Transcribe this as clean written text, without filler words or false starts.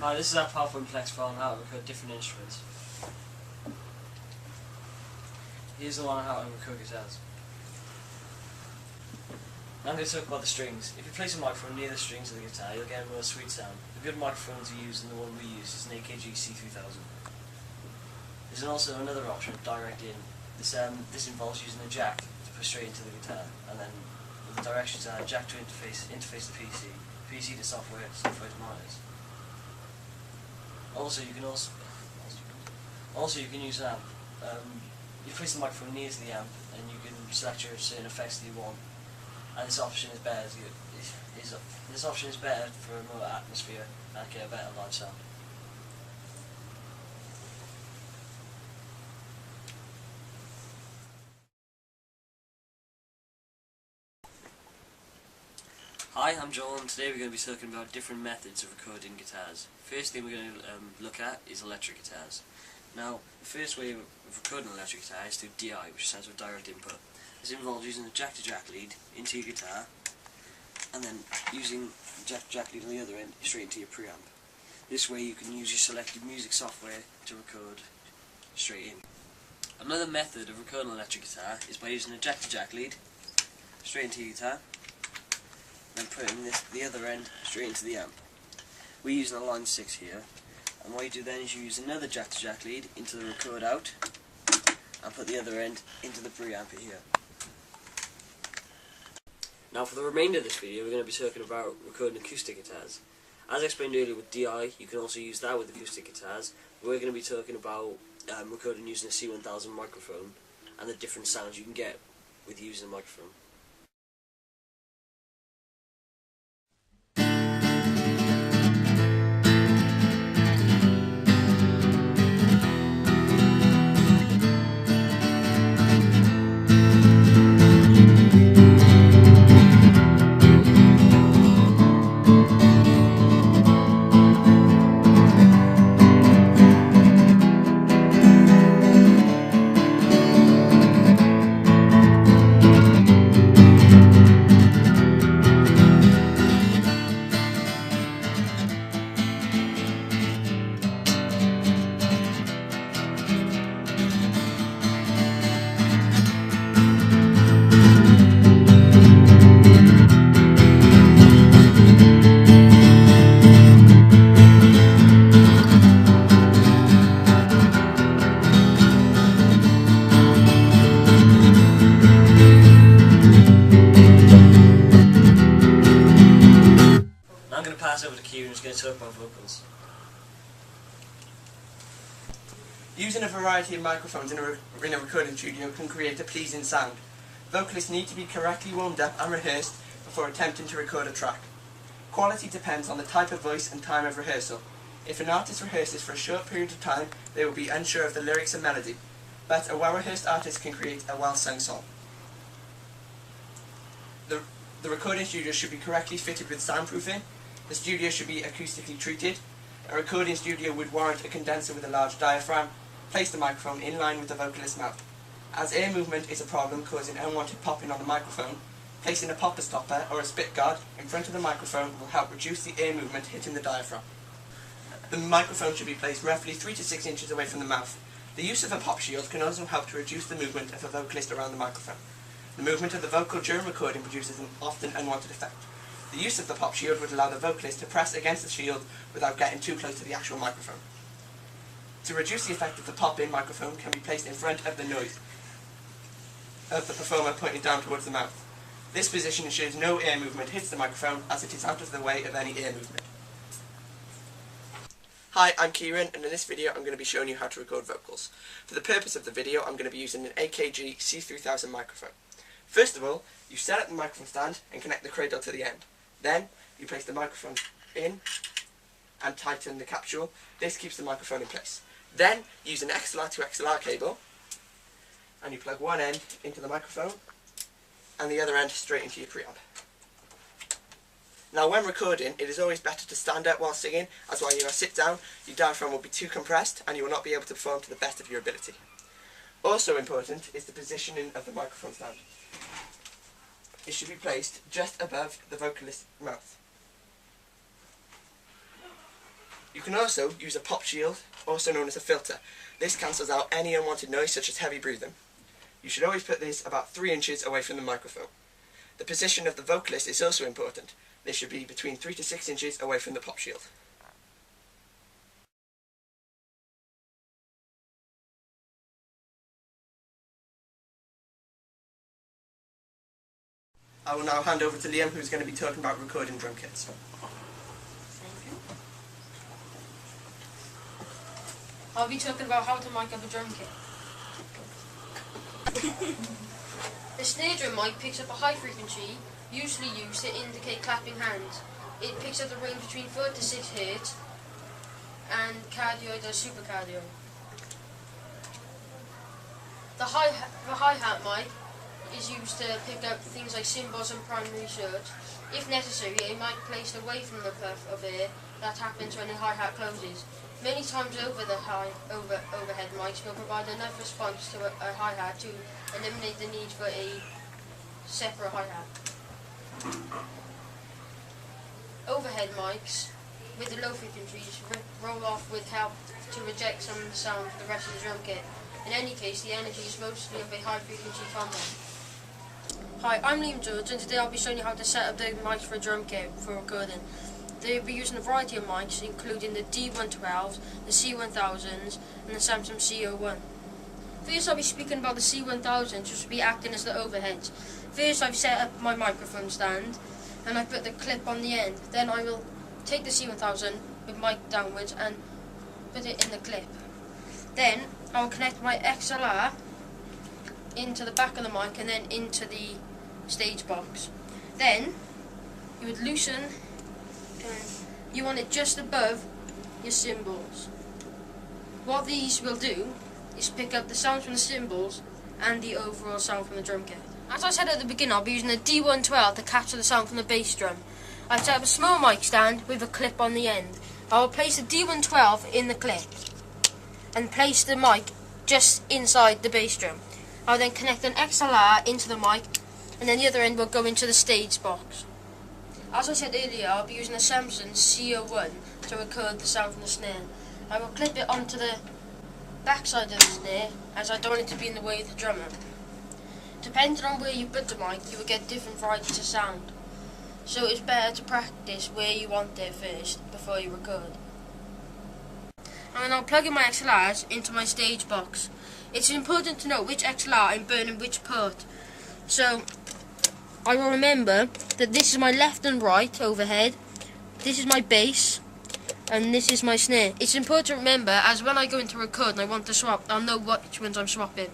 Hi, this is our Powerpoint Plex file on how to record different instruments. Here's the one on how to record guitars. Now I'm going to talk about the strings. If you place a microphone near the strings of the guitar, you'll get a more sweet sound. The good microphone to use, and the one we use, is an AKG C3000. There's also another option, direct in. This involves using a jack to push straight into the guitar, and then the directions are jack to interface the PC to software to monitors. Also, you can use an amp. You place the microphone near to the amp, and you can select your certain effects that you want. And this option is better. This option is better for a more atmosphere and get a better live sound. Hi, I'm Joel, and today we're going to be talking about different methods of recording guitars. First thing we're going to look at is electric guitars. Now, the first way of recording an electric guitar is through DI, which stands for direct input. This involves using a jack-to-jack lead into your guitar, and then using the jack-to-jack lead on the other end straight into your preamp. This way you can use your selected music software to record straight in. Another method of recording an electric guitar is by using a jack-to-jack lead straight into your guitar, and putting the other end straight into the amp. We're using a line 6 here, and what you do then is you use another jack-to-jack lead into the record out, and put the other end into the preamp here. Now for the remainder of this video we're going to be talking about recording acoustic guitars. As I explained earlier with DI, you can also use that with acoustic guitars. We're going to be talking about recording using a C1000 microphone and the different sounds you can get with using a microphone. I'm going to pass over to Kieran, who's going to talk about vocals. Using a variety of microphones in a recording studio can create a pleasing sound. Vocalists need to be correctly warmed up and rehearsed before attempting to record a track. Quality depends on the type of voice and time of rehearsal. If an artist rehearses for a short period of time, they will be unsure of the lyrics and melody, but a well-rehearsed artist can create a well-sung song. The recording studio should be correctly fitted with soundproofing. The studio should be acoustically treated. A recording studio would warrant a condenser with a large diaphragm. Place the microphone in line with the vocalist's mouth. As air movement is a problem causing unwanted popping on the microphone, placing a popper stopper or a spit guard in front of the microphone will help reduce the air movement hitting the diaphragm. The microphone should be placed roughly 3 to 6 inches away from the mouth. The use of a pop shield can also help to reduce the movement of a vocalist around the microphone. The movement of the vocal during recording produces an often unwanted effect. The use of the pop shield would allow the vocalist to press against the shield without getting too close to the actual microphone. To reduce the effect of the pop-in microphone can be placed in front of the nose of the performer pointing down towards the mouth. This position ensures no air movement hits the microphone as it is out of the way of any air movement. Hi, I'm Kieran, and in this video I'm going to be showing you how to record vocals. For the purpose of the video I'm going to be using an AKG C3000 microphone. First of all, you set up the microphone stand and connect the cradle to the end. Then, you place the microphone in and tighten the capsule. This keeps the microphone in place. Then, use an XLR to XLR cable and you plug one end into the microphone and the other end straight into your preamp. Now when recording, it is always better to stand up while singing, as while you sit down, your diaphragm will be too compressed and you will not be able to perform to the best of your ability. Also important is the positioning of the microphone stand. It should be placed just above the vocalist's mouth. You can also use a pop shield, also known as a filter. This cancels out any unwanted noise such as heavy breathing. You should always put this about 3 inches away from the microphone. The position of the vocalist is also important. This should be between 3 to 6 inches away from the pop shield. I will now hand over to Liam, who's going to be talking about recording drum kits. Thank you. I'll be talking about how to mic up a drum kit. The snare drum mic picks up a high frequency, usually used to indicate clapping hands. It picks up the range between 4 to 6 Hz and cardioid or supercardioid. The hi-hat mic is used to pick up things like cymbals and primary surge. If necessary, a mic placed away from the puff of air that happens when the hi-hat closes. Many times overhead mics will provide enough response to a hi-hat to eliminate the need for a separate hi-hat. Overhead mics with the low frequencies roll off with help to reject some of the sound for the rest of the drum kit. In any case, the energy is mostly of a high frequency content. Hi, I'm Liam George, and today I'll be showing you how to set up the mics for a drum kit for recording. They'll be using a variety of mics, including the D112s, the C1000s, and the Samsung C01. First, I'll be speaking about the C1000s, which will be acting as the overheads. First, I've set up my microphone stand, and I put the clip on the end. Then I will take the C1000 with mic downwards and put it in the clip. Then, I will connect my XLR into the back of the mic and then into the stage box. Then, you would loosen. You want it just above your cymbals. What these will do is pick up the sound from the cymbals and the overall sound from the drum kit. As I said at the beginning, I'll be using the D112 to capture the sound from the bass drum. I've set up a small mic stand with a clip on the end. I will place the D112 in the clip and place the mic just inside the bass drum. I'll then connect an XLR into the mic, and then the other end will go into the stage box. As I said earlier, I'll be using a Samsung C01 to record the sound from the snare. I will clip it onto the backside of the snare, as I don't want it to be in the way of the drummer. Depending on where you put the mic, you will get different varieties of sound. So it's better to practice where you want it first, before you record. And I'll plug in my XLRs into my stage box. It's important to know which XLR I'm burning which port. So I will remember that this is my left and right overhead, this is my bass, and this is my snare. It's important to remember, as when I go into record and I want to swap, I'll know which ones I'm swapping.